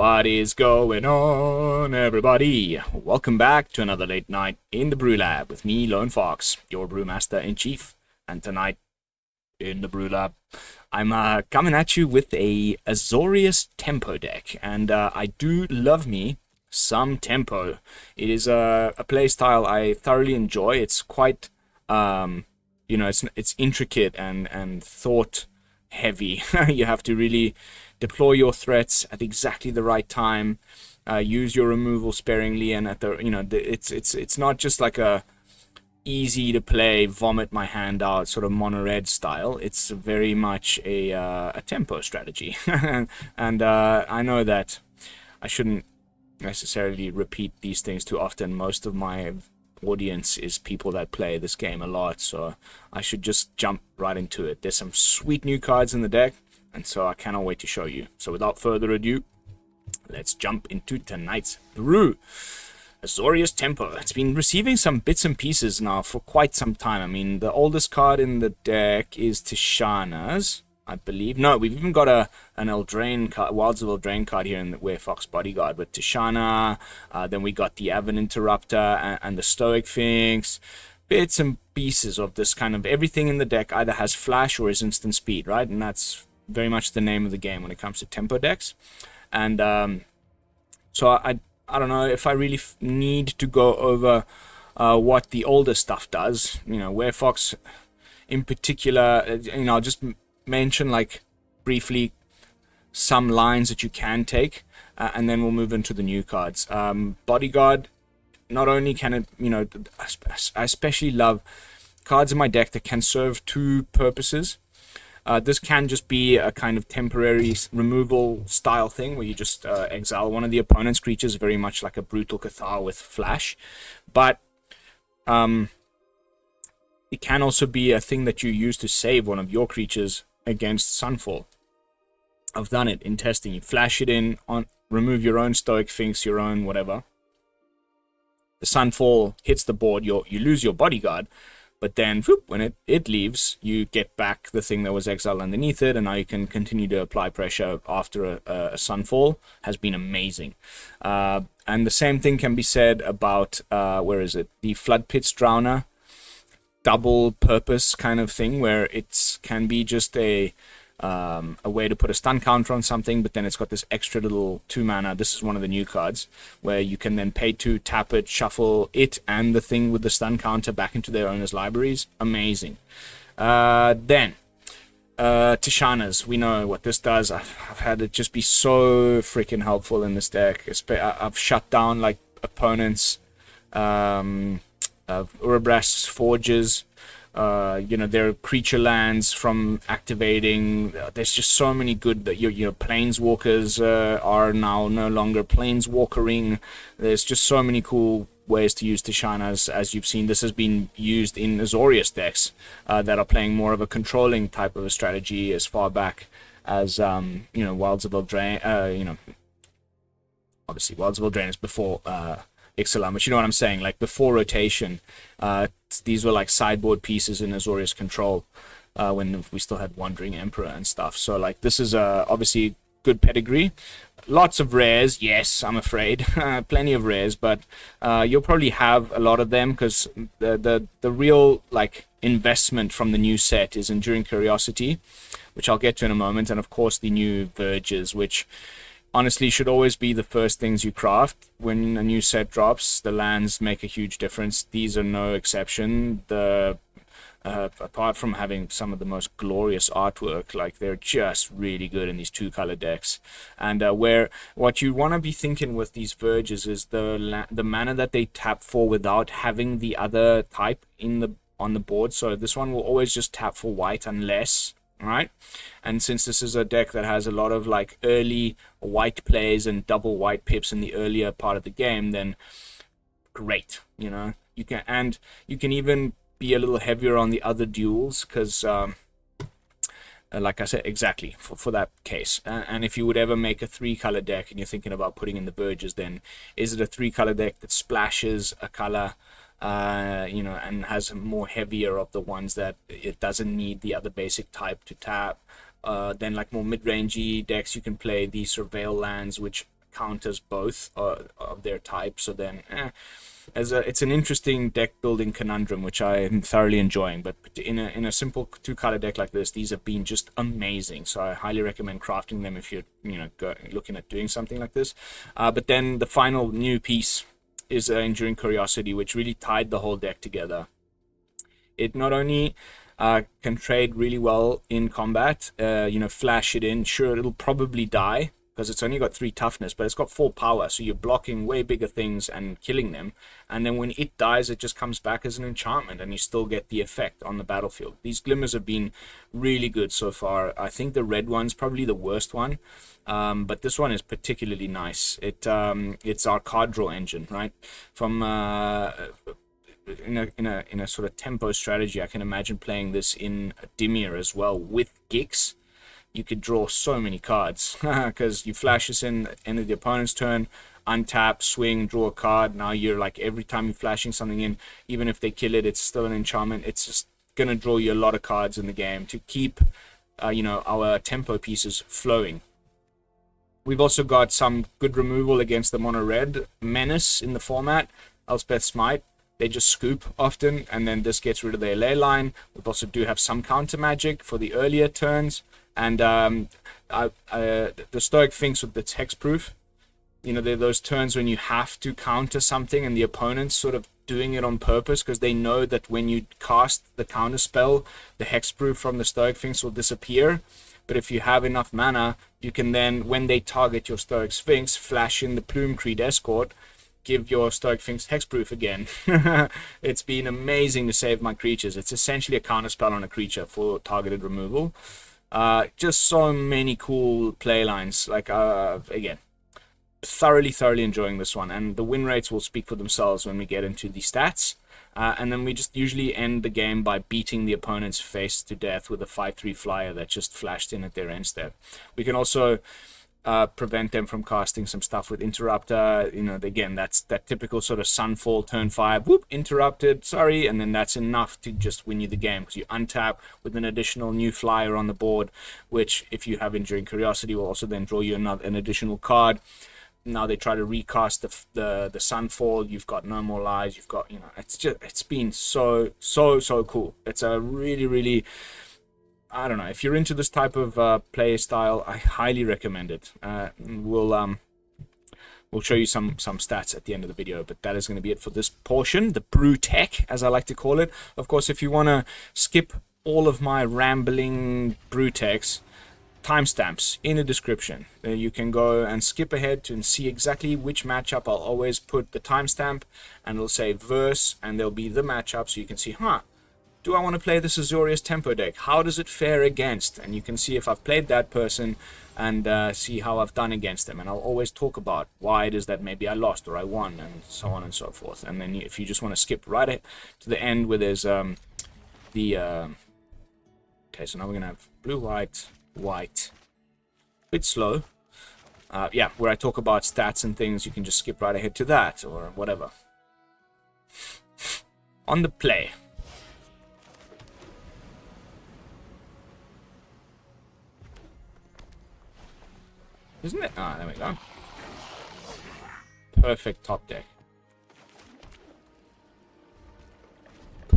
What is going on, everybody? Welcome back to another late night in the BrewLab with me, Lone Fox, your Brewmaster-in-Chief. And tonight, in the BrewLab, I'm coming at you with a Azorius tempo deck. And I do love me some tempo. It is a playstyle I thoroughly enjoy. It's quite, it's intricate and thought heavy. You have to really deploy your threats at exactly the right time, use your removal sparingly, and it's not just like a easy to play vomit my hand out sort of mono red style. It's very much a tempo strategy. And I know that I shouldn't necessarily repeat these things too often. Most of my audience is people that play this game a lot, so I should just jump right into it. There's some sweet new cards in the deck, and so I cannot wait to show you. So without further ado, let's jump into tonight's brew. Azorius Tempo. It's been receiving some bits and pieces now for quite some time. I mean, the oldest card in the deck is Tishana's, I believe. No, we've even got an Eldraine card, Wilds of Eldraine card here in the Werefox Bodyguard, but Tishana, then we got the Aven Interrupter and the Stoic Sphinx. Bits and pieces of this kind of everything in the deck either has flash or is instant speed, right? And that's very much the name of the game when it comes to tempo decks. And so I don't know if I really need to go over what the older stuff does. You know, Werefox in particular, I'll just mention like briefly some lines that you can take, and then we'll move into the new cards. Bodyguard, not only can it, I especially love cards in my deck that can serve two purposes. This can just be a kind of temporary removal style thing where you just exile one of the opponent's creatures, very much like a Brutal Cathar with flash. But it can also be a thing that you use to save one of your creatures against Sunfall. I've done it in testing. You flash it in, remove your own Stoic Sphinx, your own whatever. The Sunfall hits the board, you lose your Bodyguard. But then, whoop, when it leaves, you get back the thing that was exiled underneath it, and now you can continue to apply pressure after a Sunfall. Has been amazing. And the same thing can be said about, where is it? The Floodpits Drowner. Double purpose kind of thing, where it can be just a way to put a stun counter on something, but then it's got this extra little 2 mana. This is one of the new cards where you can then pay to tap it, shuffle it and the thing with the stun counter back into their owner's libraries. Amazing. Then Tishana's, we know what this does. I've had it just be so freaking helpful in this deck. I've shut down like opponents' Urobrass Forges, their creature lands from activating. There's just so many good that your planeswalkers are now no longer planeswalkering. There's just so many cool ways to use Tishana, as you've seen. This has been used in Azorius decks that are playing more of a controlling type of a strategy as far back as Wilds of Eldraine. Obviously Wilds of Eldraine is before Ixalan, but you know what I'm saying, like before rotation. These were like sideboard pieces in Azorius control when we still had Wandering Emperor and stuff. So like this is obviously good pedigree. Lots of rares, yes, I'm afraid. Plenty of rares, but you'll probably have a lot of them because the real like investment from the new set is Enduring Curiosity, which I'll get to in a moment, and of course the new Verges, which honestly should always be the first things you craft when a new set drops. The lands make a huge difference. These are no exception. Apart from having some of the most glorious artwork, like they're just really good in these 2-color decks. And what you want to be thinking with these Verges is the mana that they tap for without having the other type on the board. So this one will always just tap for white unless. Right, and since this is a deck that has a lot of like early white plays and double white pips in the earlier part of the game, then great, you can even be a little heavier on the other duels because like I said, exactly for that case. And if you would ever make a 3-color deck and you're thinking about putting in the Verges, then is it a 3-color deck that splashes a color and has more heavier of the ones that it doesn't need the other basic type to tap. Then like more mid-rangey decks, you can play the Surveil lands, which counters both of their types. So then, it's an interesting deck building conundrum, which I am thoroughly enjoying. But in a simple 2-color deck like this, these have been just amazing. So I highly recommend crafting them if you're looking at doing something like this. But then the final new piece is Enduring Curiosity, which really tied the whole deck together. It not only can trade really well in combat, flash it in. Sure, it'll probably die because it's only got 3 toughness, but it's got 4 power, so you're blocking way bigger things and killing them. And then when it dies, it just comes back as an enchantment, and you still get the effect on the battlefield. These glimmers have been really good so far. I think the red one's probably the worst one, but this one is particularly nice. It's our card draw engine, right? From in a sort of tempo strategy, I can imagine playing this in Dimir as well with Gix. You could draw so many cards because you flash this in the end of the opponent's turn, untap, swing, draw a card. Now you're like, every time you're flashing something in, even if they kill it, it's still an enchantment. It's just gonna draw you a lot of cards in the game to keep our tempo pieces flowing. We've also got some good removal against the mono red menace in the format, Elspeth Smite. They just scoop often, and then this gets rid of their ley line. We also do have some counter magic for the earlier turns. And the Stoic Sphinx with its hexproof, there are those turns when you have to counter something and the opponent's sort of doing it on purpose because they know that when you cast the counter spell, the hexproof from the Stoic Sphinx will disappear. But if you have enough mana, you can then, when they target your Stoic Sphinx, flash in the Plumecreed Escort, give your Stoic Sphinx hexproof again. It's been amazing to save my creatures. It's essentially a counter spell on a creature for targeted removal. Just so many cool play lines. Like, again, thoroughly enjoying this one. And the win rates will speak for themselves when we get into the stats. And then we just usually end the game by beating the opponent's face to death with a 5/3 flyer that just flashed in at their end step. We can also prevent them from casting some stuff with Interrupter. Again, that's that typical sort of Sunfall turn 5, whoop, interrupted, sorry, and then that's enough to just win you the game because you untap with an additional new flyer on the board, which, if you have Enduring Curiosity, will also then draw you an additional card. Now they try to recast the Sunfall. You've got no more lies. You've got, it's been so cool. It's a really, I don't know, if you're into this type of play style, I highly recommend it. We'll show you some stats at the end of the video, but that is going to be it for this portion, the BrewTech, as I like to call it. Of course, if you want to skip all of my rambling BrewTechs, timestamps in the description. You can go and skip ahead and see exactly which matchup. I'll always put the timestamp, and it'll say verse, and there'll be the matchup, so you can see, do I want to play this Azorius tempo deck? How does it fare against? And you can see if I've played that person and see how I've done against them. And I'll always talk about why it is that maybe I lost or I won, and so on and so forth. And then if you just want to skip right to the end where there's okay, so now we're going to have blue, white, white. A bit slow. Where I talk about stats and things, you can just skip right ahead to that or whatever. On the play. Isn't it? There we go. Perfect top deck.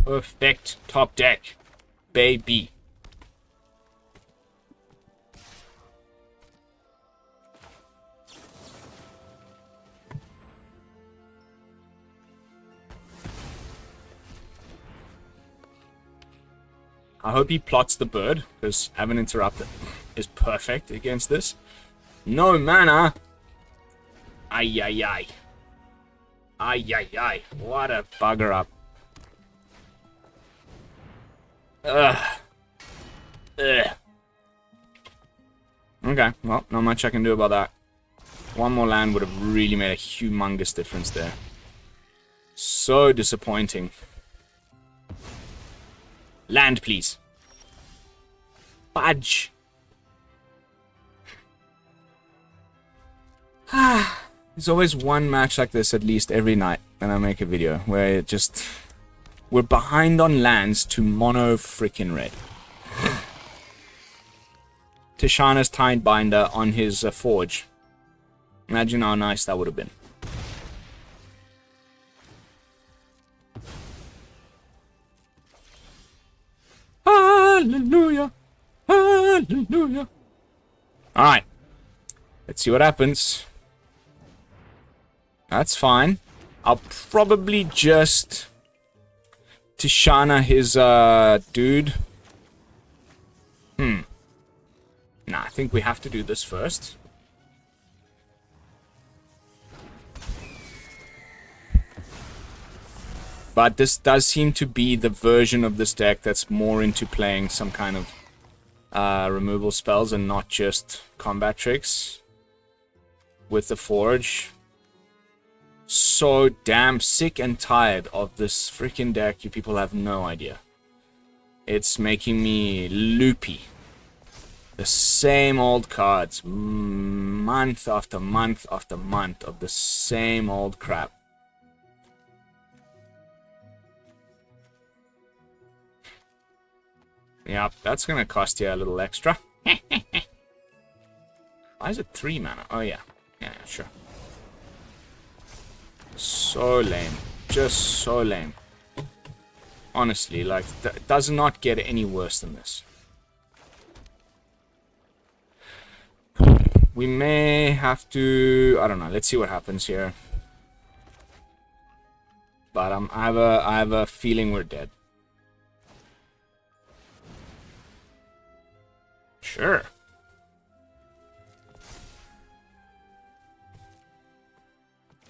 Perfect top deck, baby. I hope he plots the bird, because Aven Interrupter is perfect against this. No mana! Ay, ay, ay. Ay, ay, ay. What a bugger up. Ugh. Ugh. Okay, well, not much I can do about that. One more land would have really made a humongous difference there. So disappointing. Land, please. Fudge. There's always one match like this at least every night when I make a video where it just... We're behind on lands to mono freaking red. Tishana's Tidebinder on his forge. Imagine how nice that would have been. Hallelujah! Hallelujah! Alright. Let's see what happens. That's fine. I'll probably just Tishana his dude. Nah, I think we have to do this first. But this does seem to be the version of this deck that's more into playing some kind of removal spells and not just combat tricks with the Forge. So damn sick and tired of this freaking deck. You people have no idea. It's making me loopy. The same old cards, month after month after month of the same old crap. Yep, that's gonna cost you a little extra. Why is it 3 mana? Oh yeah, yeah, sure. So lame, just so lame. Honestly, like, it does not get any worse than this. We may have to, I don't know, let's see what happens here. But I have a feeling we're dead. Sure.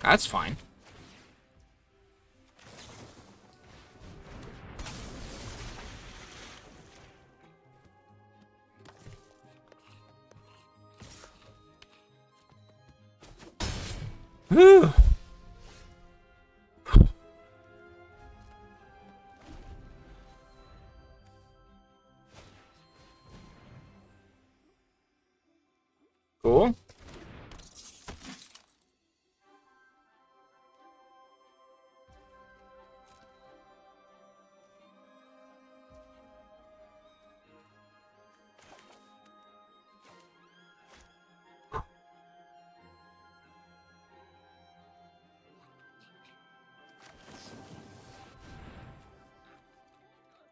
That's fine. Whew. Cool.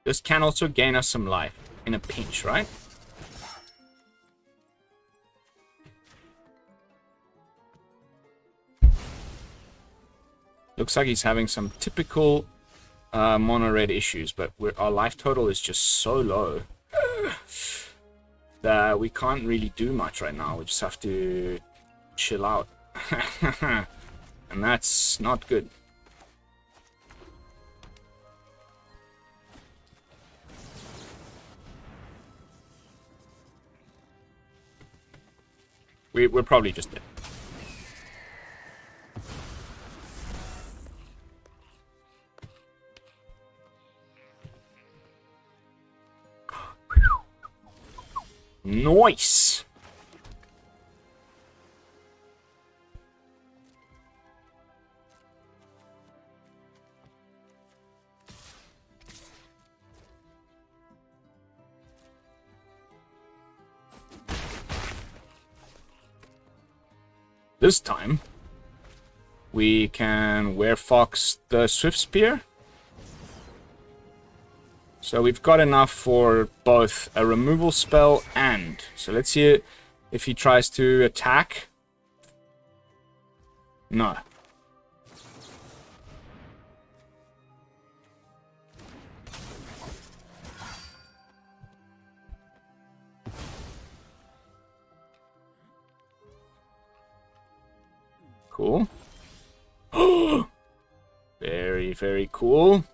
This can also gain us some life in a pinch, right? Looks like he's having some typical mono red issues, but our life total is just so low that we can't really do much right now. We just have to chill out. And that's not good. We're probably just dead. Nice. This time, we can Werefox the Swift Spear. So we've got enough for both a removal spell and... So let's see if he tries to attack. No. Cool. Very, very cool.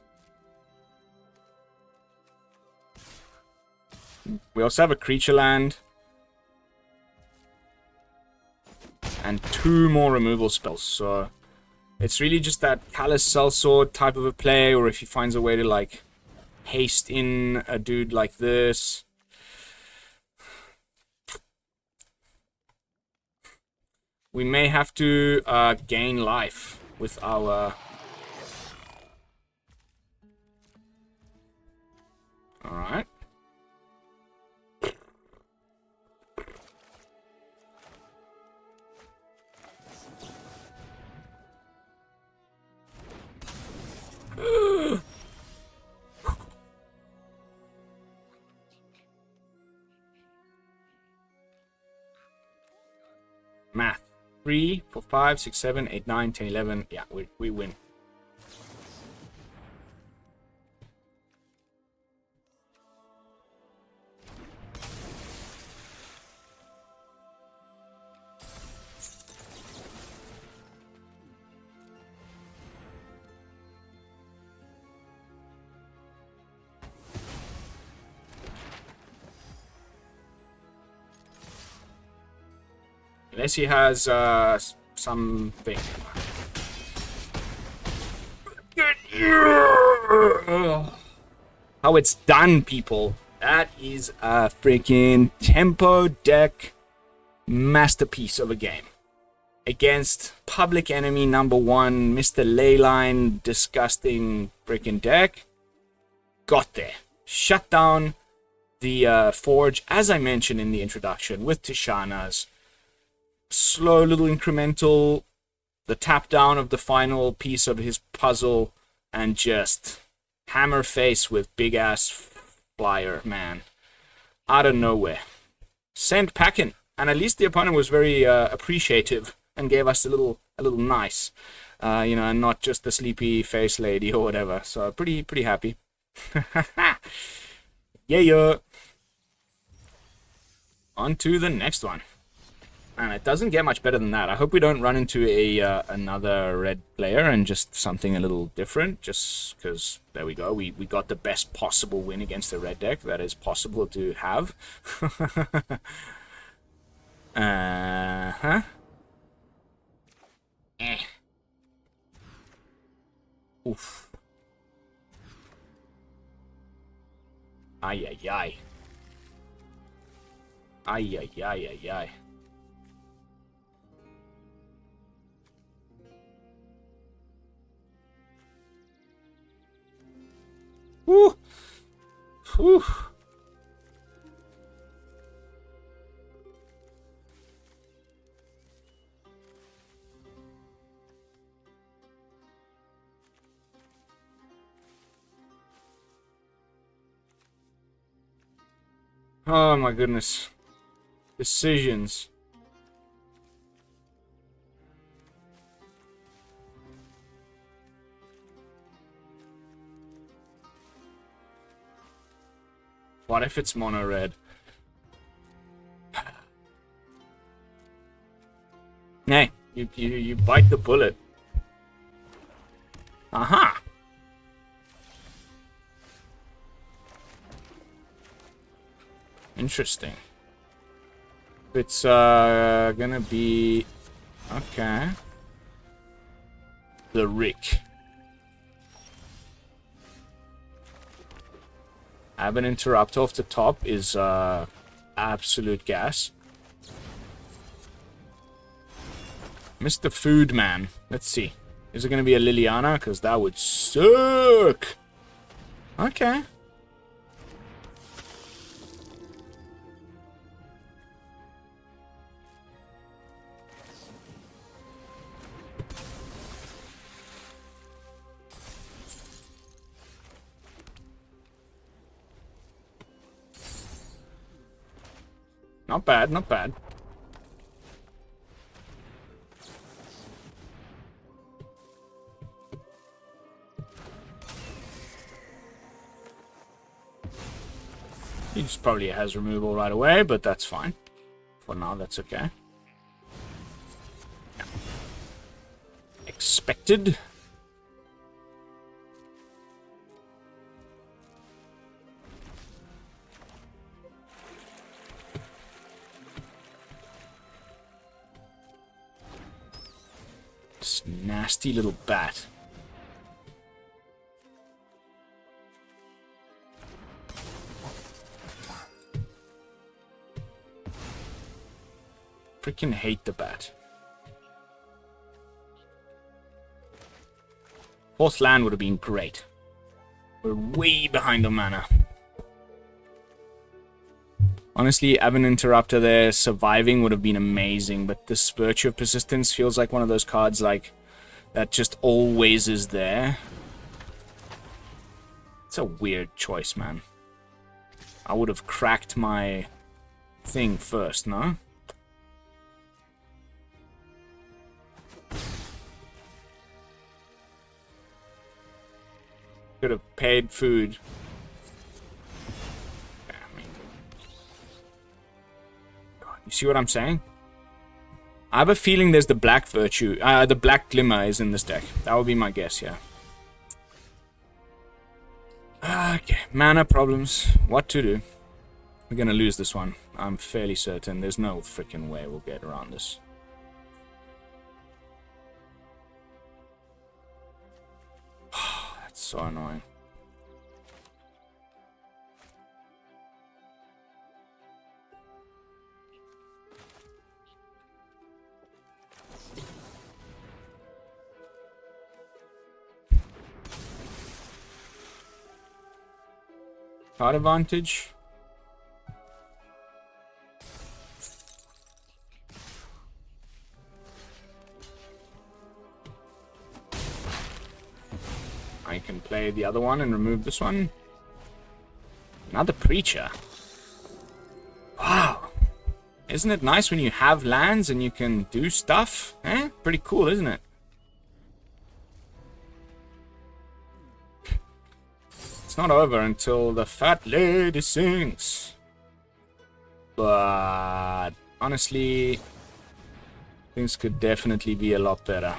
We also have a creature land. And 2 more removal spells, so... It's really just that Callous Sellsword type of a play, or if he finds a way to, like, haste in a dude like this. We may have to gain life with our... Alright. Math. 3, 4, 5, 6, 7, 8, 9, 10, 11. Yeah, we win. Unless he has something. How it's done, people. That is a freaking tempo deck masterpiece of a game. Against public enemy number 1, Mr. Leyline, disgusting freaking deck. Got there. Shut down the Forge, as I mentioned in the introduction, with Tishana's slow little incremental, the tap down of the final piece of his puzzle, and just hammer face with big ass flyer, man, out of nowhere. Sent packing, and at least the opponent was very appreciative and gave us a little nice, you know, and not just the sleepy face lady or whatever. So pretty happy. Yeah. On to the next one. And it doesn't get much better than that. I hope we don't run into another red player and just something a little different. Just because, there we go. We got the best possible win against the red deck that is possible to have. Oof. Ay. Woo! Whew. Oh my goodness. Decisions. What if it's mono red? Hey, you bite the bullet. Aha! Interesting. It's gonna be okay. The Rick. Aven Interrupter off the top is absolute gas. Mr. Foodman. Let's see. Is it going to be a Liliana? Because that would suck. Okay. Not bad, not bad. He just probably has removal right away, but that's fine. For now, that's okay. Yeah. Expected. This nasty little bat. Freaking hate the bat. Fourth land would have been great. We're way behind on mana. Honestly, Aven Interrupter there surviving would have been amazing, but this Virtue of Persistence feels like one of those cards like that just always is there. It's a weird choice, man. I would have cracked my thing first, no? paid food. You see what I'm saying? I have a feeling there's the black virtue, the black glimmer is in this deck. That would be my guess, yeah. Okay, mana problems. What to do? We're gonna lose this one. I'm fairly certain. There's no freaking way we'll get around this. That's so annoying. Card advantage. I can play the other one and remove this one. Another Preacher. Wow. Isn't it nice when you have lands and you can do stuff? Eh? Pretty cool, isn't it? It's not over until the fat lady sings. But honestly, things could definitely be a lot better.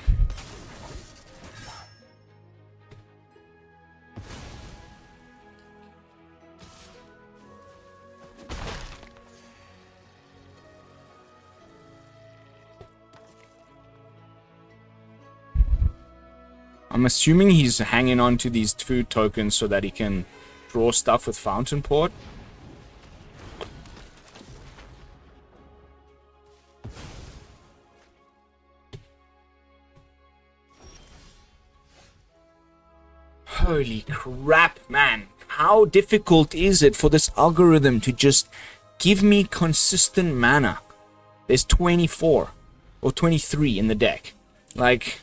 I'm assuming he's hanging on to these food tokens so that he can draw stuff with Fountain Port. Holy crap, man. How difficult is it for this algorithm to just give me consistent mana? There's 24 or 23 in the deck. Like,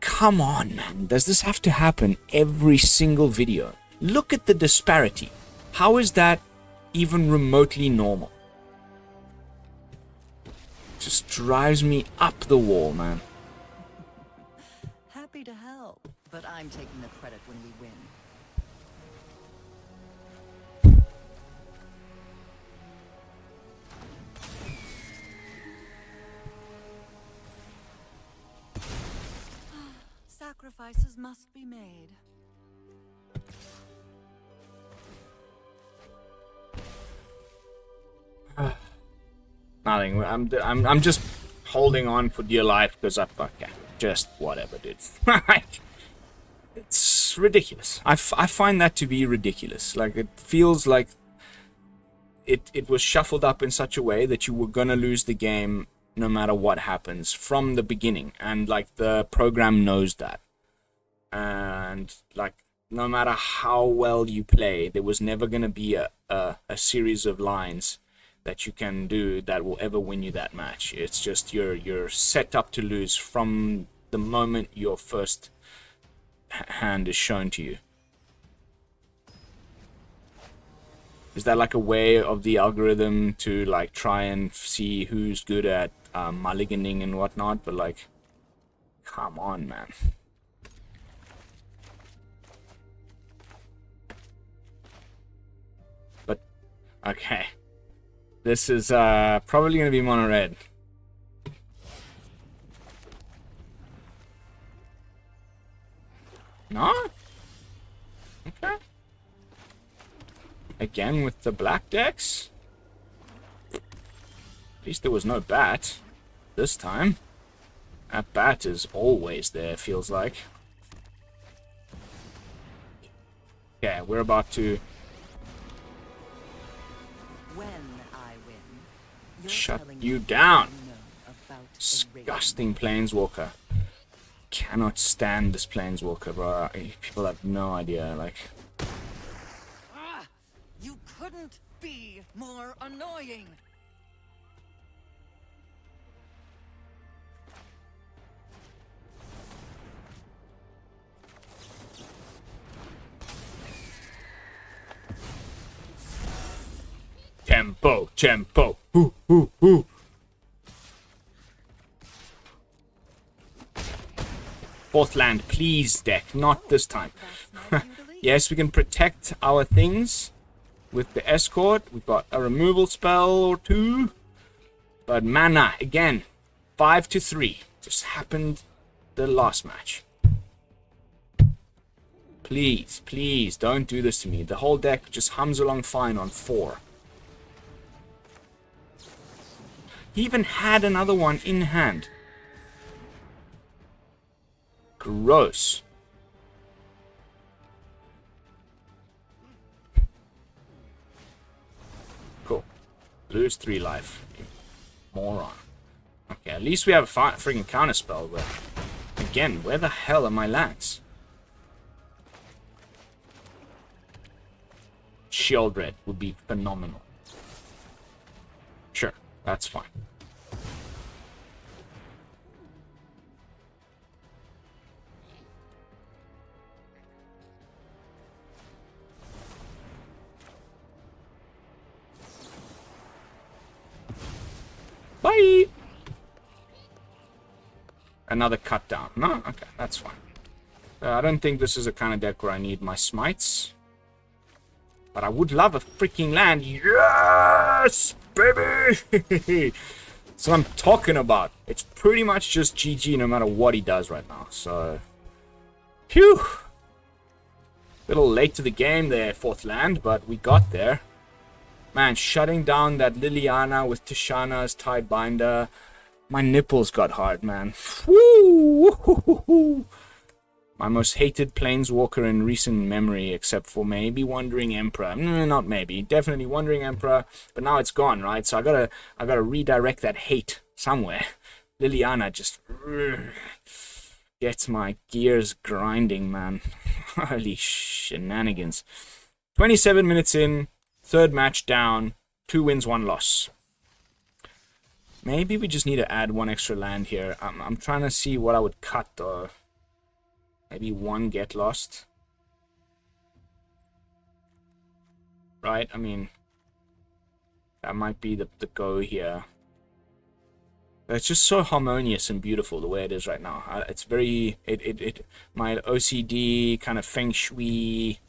come on, man. Does this have to happen every single video? Look at the disparity. How is that even remotely normal? Just drives me up the wall, man. Happy to help, but I'm taking the credit when we win. Sacrifices must be made. Nothing. I'm just holding on for dear life because okay, just whatever, dude. It's ridiculous. I find that to be ridiculous. Like, it feels like it was shuffled up in such a way that you were gonna lose the game no matter what happens from the beginning, and like the program knows that. And like, no matter how well you play, there was never gonna be a series of lines that you can do that will ever win you that match. It's just you're set up to lose from the moment your first hand is shown to you. Is that like a way of the algorithm to like try and see who's good at mulliganing and whatnot? But like, come on, man. But okay, this is probably gonna be mono red. No? Okay. Again with the black decks? At least there was no bat this time. That bat is always there, feels like. Okay, we're about to shut you down. Disgusting Planeswalker. Cannot stand this Planeswalker, bro. People have no idea, like. You couldn't be more annoying. Tempo, tempo. Ooh, ooh, ooh. Fourth land, please, deck. Not this time. Yes, we can protect our things with the Escort. We've got a removal spell or two. But mana, again, 5-3. Just happened the last match. Please, please, don't do this to me. The whole deck just hums along fine on 4. He even had another one in hand. Gross. Cool. Lose 3 life. Moron. Okay, at least we have a freaking counterspell, but again, where the hell are my lands? Shield Red would be phenomenal. Sure, that's fine. Bye! Another cut down. No? Okay, that's fine. I don't think this is a kind of deck where I need my smites. But I would love a freaking land. Yes, baby! That's what I'm talking about. It's pretty much just GG no matter what he does right now. So, phew! Little late to the game there, 4th land, but we got there. Man, shutting down that Liliana with Tishana's Tidebinder. My nipples got hard, man. Woo! My most hated planeswalker in recent memory, except for maybe Wandering Emperor. Not maybe, definitely Wandering Emperor. But now it's gone, right? So I gotta redirect that hate somewhere. Liliana just gets my gears grinding, man. Holy shenanigans! 27 minutes in, 3rd match down, 2 wins, 1 loss. Maybe we just need to add 1 extra land here. I'm trying to see what I would cut though. Maybe 1 Get Lost. Right? I mean, that might be the go here. It's just so harmonious and beautiful the way it is right now. It's very... my OCD kind of feng shui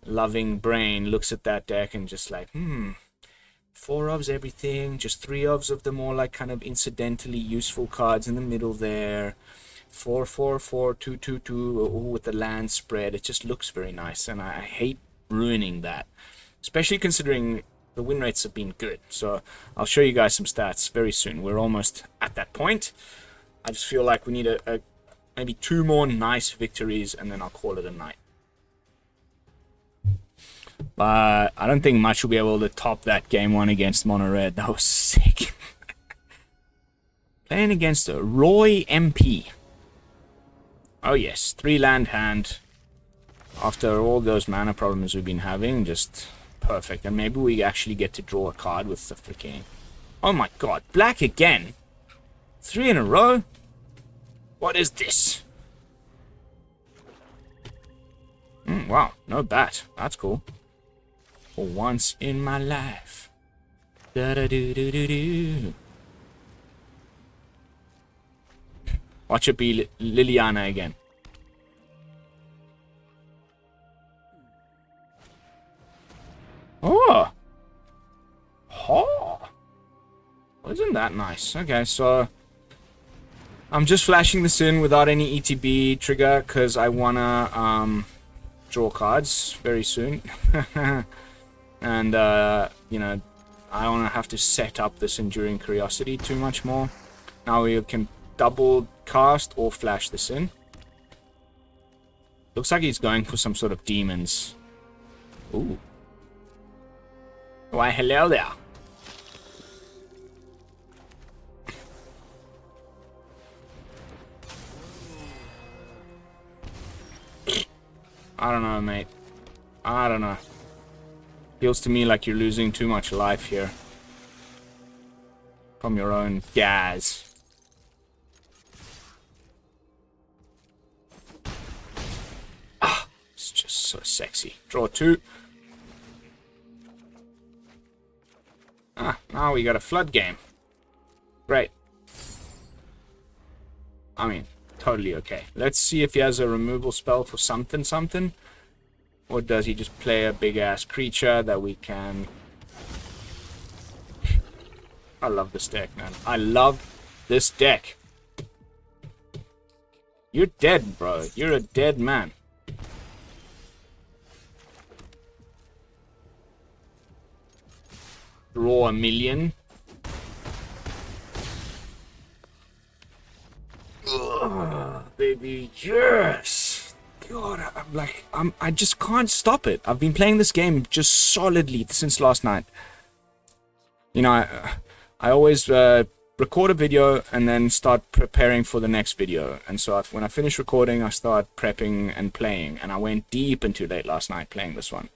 loving brain looks at that deck and just like, 4 ofs everything, just 3 ofs of the more like kind of incidentally useful cards in the middle there. 4, 4, 4, 2, 2, 2 with the land spread. It just looks very nice, and I hate ruining that, especially considering the win rates have been good. So I'll show you guys some stats very soon. We're almost at that point. I just feel like we need maybe 2 more nice victories, and then I'll call it a night. But I don't think much will be able to top that game 1 against Mono Red. That was sick. Playing against a Roy MP. Oh yes, 3 land hand. After all those mana problems we've been having, just perfect. And maybe we actually get to draw a card with the freaking... Oh my god, black again! 3 in a row? What is this? Wow, no bat. That's cool. For once in my life. Da-da-do-do-do-do. Watch it be Liliana again. Oh! Oh! Well, isn't that nice? Okay, so... I'm just flashing this in without any ETB trigger, because I wanna, draw cards very soon. And, you know, I don't wanna have to set up this Enduring Curiosity too much more. Now we can double cast or flash this in. Looks like he's going for some sort of demons. Ooh. Why, hello there. I don't know, mate. I don't know. Feels to me like you're losing too much life here. From your own gas. Ah, it's just so sexy. Draw 2. Ah, now we got a flood game. Great. I mean, totally okay. Let's see if he has a removal spell for something. Or does he just play a big-ass creature that we can... I love this deck, man. I love this deck. You're dead, bro. You're a dead man. Draw a million. Ugh, baby, yes! God, I just can't stop it. I've been playing this game just solidly since last night. You know, I always record a video and then start preparing for the next video. And so when I finish recording, I start prepping and playing. And I went deep into late last night playing this one.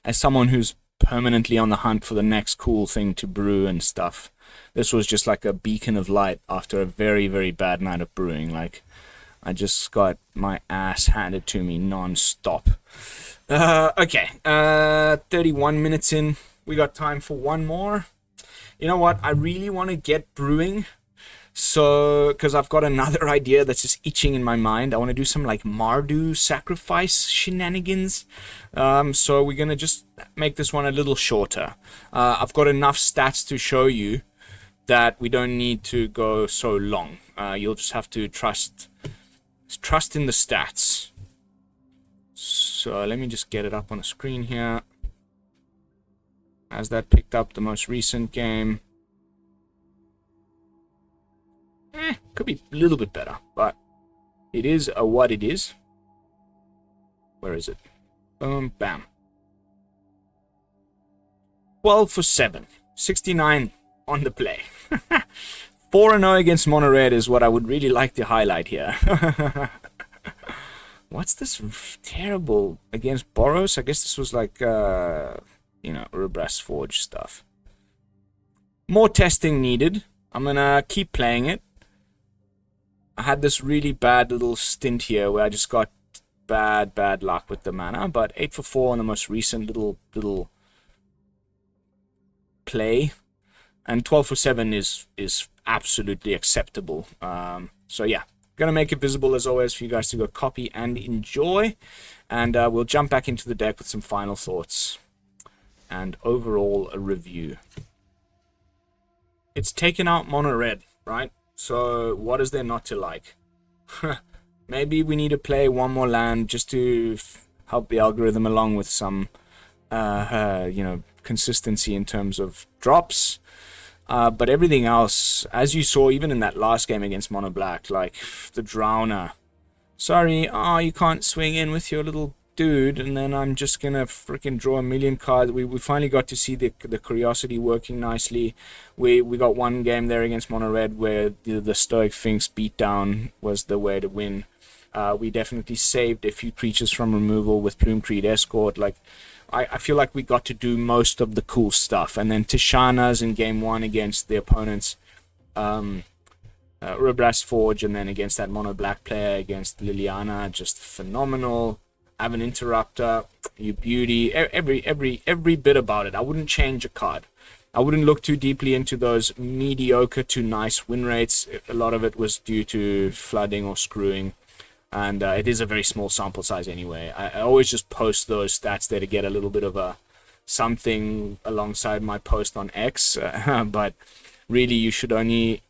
As someone who's permanently on the hunt for the next cool thing to brew and stuff, this was just like a beacon of light after a very, very bad night of brewing. Like, I just got my ass handed to me non-stop. Okay, 31 minutes in. We got time for one more. You know what? I really want to get brewing. So, because I've got another idea that's just itching in my mind. I want to do some like Mardu sacrifice shenanigans. So we're going to just make this one a little shorter. I've got enough stats to show you that we don't need to go so long. You'll just have to trust in the stats. So let me just get it up on the screen here. As that picked up the most recent game. Could be a little bit better, but it is what it is. Where is it? Boom, bam. 12 for 7. 69 on the play. 4-0 against Mono Red is what I would really like to highlight here. What's this terrible against Boros? I guess this was like, you know, Restless Forge stuff. More testing needed. I'm gonna keep playing it. I had this really bad little stint here where I just got bad luck with the mana, but 8 for 4 on the most recent little play, and 12 for 7 is absolutely acceptable. So yeah, gonna make it visible as always for you guys to go copy and enjoy, and we'll jump back into the deck with some final thoughts and overall a review. It's taken out Mono Red, right? So what is there not to like? Maybe we need to play one more land just to help the algorithm along with some, you know, consistency in terms of drops. But everything else, as you saw even in that last game against Mono Black, like the Drowner. Sorry, oh, you can't swing in with your little dude, and then I'm just gonna freaking draw a million cards. We finally got to see the Curiosity working nicely. We got one game there against Mono Red where the Stoic Sphinx beatdown was the way to win. We definitely saved a few creatures from removal with Plumecreed Escort. Like, I feel like we got to do most of the cool stuff. And then Tishana's in game 1 against the opponent's Restless Forge, and then against that Mono Black player against Liliana, just phenomenal. Aven Interrupter, you beauty, every bit about it. I wouldn't change a card. I wouldn't look too deeply into those mediocre to nice win rates. A lot of it was due to flooding or screwing, and it is a very small sample size anyway. I always just post those stats there to get a little bit of a something alongside my post on X, but really you should only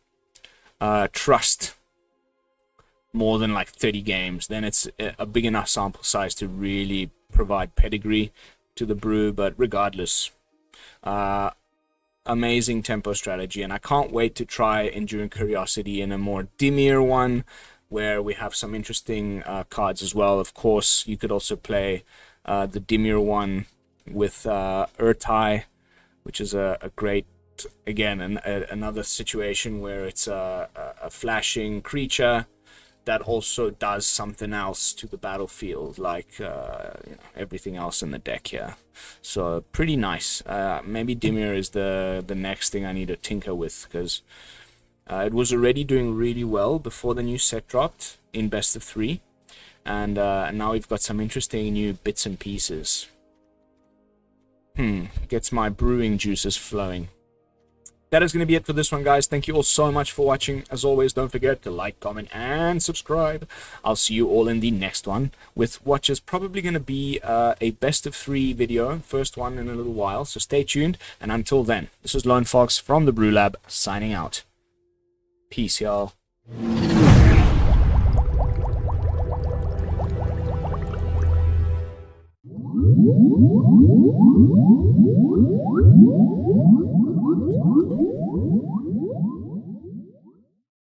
trust more than like 30 games. Then it's a big enough sample size to really provide pedigree to the brew. But regardless, amazing tempo strategy, and I can't wait to try Enduring Curiosity in a more Dimir one where we have some interesting cards as well. Of course, you could also play the Dimir one with Urtai, which is a great, again, another situation where it's a flashing creature that also does something else to the battlefield, like you know, everything else in the deck here. So pretty nice. Maybe Dimir is the next thing I need to tinker with, because it was already doing really well before the new set dropped in best of 3, and now we've got some interesting new bits and pieces. Gets my brewing juices flowing. that is going to be it for this one, guys. Thank you all so much for watching. As always, don't forget to like, comment, and subscribe. I'll see you all in the next one with what is probably going to be a best of 3 video. First one in a little while, so stay tuned. And until then, this is Lone Fox from the BrewLab signing out. Peace, y'all.